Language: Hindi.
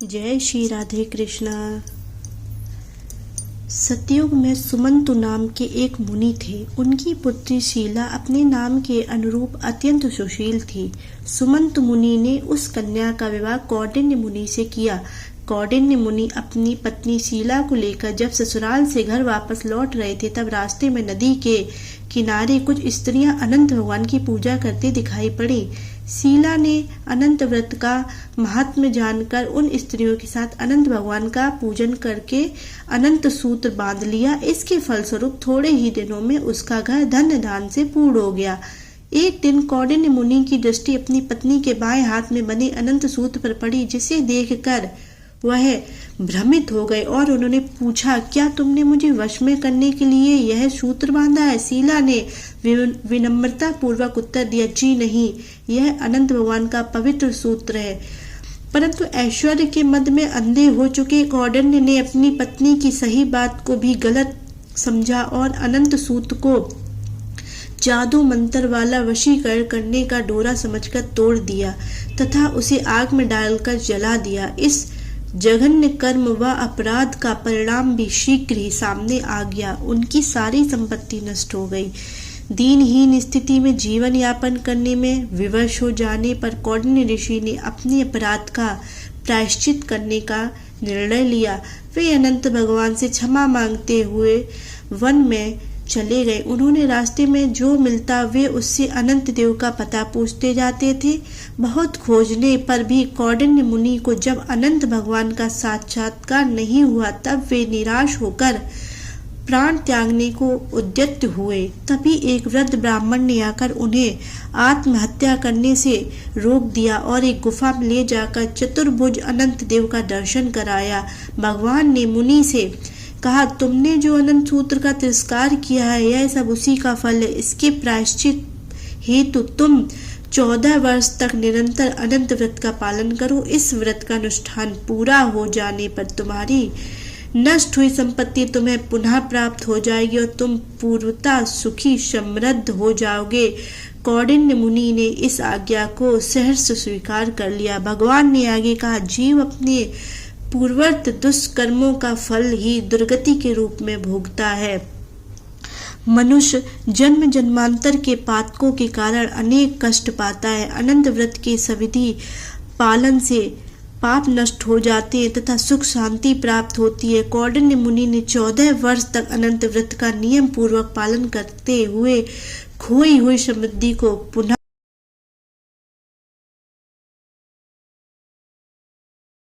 जय श्री राधे कृष्णा। सतयुग में सुमंतु नाम के एक मुनि थे। उनकी पुत्री शीला अपने नाम के अनुरूप अत्यंत सुशील थी। सुमंतु मुनि ने उस कन्या का विवाह कौंडिन्य मुनि से किया। कौंडिन्य मुनि अपनी पत्नी शीला को लेकर जब ससुराल से घर वापस लौट रहे थे, तब रास्ते में नदी के किनारे कुछ स्त्रियां अनंत भगवान की पूजा करते दिखाई पड़ी। शीला ने अनंत व्रत का महात्म्य जानकर उन स्त्रियों के साथ अनंत भगवान का पूजन करके अनंत सूत्र बांध लिया। इसके फलस्वरूप थोड़े ही दिनों में उसका घर धन धान से पूर्ण हो गया। एक दिन कौंडिन्य मुनि की दृष्टि अपनी पत्नी के बाएं हाथ में बने अनंत सूत्र पर पड़ी, जिसे देखकर वह भ्रमित हो गए और उन्होंने पूछा, क्या तुमने मुझे वश में करने के लिए यह सूत्र बांधा है? शीला ने विनम्रता पूर्वक उत्तर दिया, जी नहीं, यह अनंत भगवान का पवित्र सूत्र है। परंतु ऐश्वर्य के मद में अंधे हो चुके कौंडिन्य ने अपनी पत्नी की सही बात को भी गलत समझा और अनंत सूत्र को जादू मंत्र वाला वशीकरण करने का डोरा समझकर तोड़ दिया तथा उसे आग में डालकर जला दिया। इस जघन्य कर्म व अपराध का परिणाम भी शीघ्र ही सामने आ गया। उनकी सारी संपत्ति नष्ट हो गई। दीनहीन स्थिति में जीवन यापन करने में विवश हो जाने पर कौंडिन्य ऋषि ने अपने अपराध का प्रायश्चित करने का निर्णय लिया। वे अनंत भगवान से क्षमा मांगते हुए वन में चले गए। उन्होंने रास्ते में जो मिलता वे उससे अनंत देव का पता पूछते जाते थे। बहुत खोजने पर भी कौंडिन्य मुनि को जब अनंत भगवान का साक्षात्कार नहीं हुआ, तब वे निराश होकर प्राण त्यागने को उद्यत हुए। तभी एक वृद्ध ब्राह्मण ने आकर उन्हें आत्महत्या करने से रोक दिया और एक गुफा में ले जाकर चतुर्भुज अनंत देव का दर्शन कराया। भगवान ने मुनि से कहा, तुमने जो अनंत सूत्र का तिरस्कार किया है, यह सब उसी का फल है। इसके प्रायश्चित हेतु तुम 14 वर्ष तक निरंतर अनंत व्रत का पालन करो। इस व्रत का अनुष्ठान पूरा हो जाने पर तुम्हारी नष्ट हुई संपत्ति तुम्हें पुनः प्राप्त हो जाएगी और तुम पूर्वता सुखी समृद्ध हो जाओगे। कौंडिन्य मुनि ने इस आज्ञा को सहर्ष स्वीकार कर लिया। भगवान ने आगे कहा, जीव अपने पूर्ववर्त दुष्कर्मों का फल ही दुर्गति के रूप में भोगता है। मनुष्य जन्म जन्मांतर के पातकों के कारण अनेक कष्ट पाता है। अनंत व्रत के सविधि पालन से पाप नष्ट हो जाते हैं तथा सुख शांति प्राप्त होती है। कौंडिन्य मुनि ने 14 वर्ष तक अनंत व्रत का नियम पूर्वक पालन करते हुए खोई हुई समृद्धि को पुनः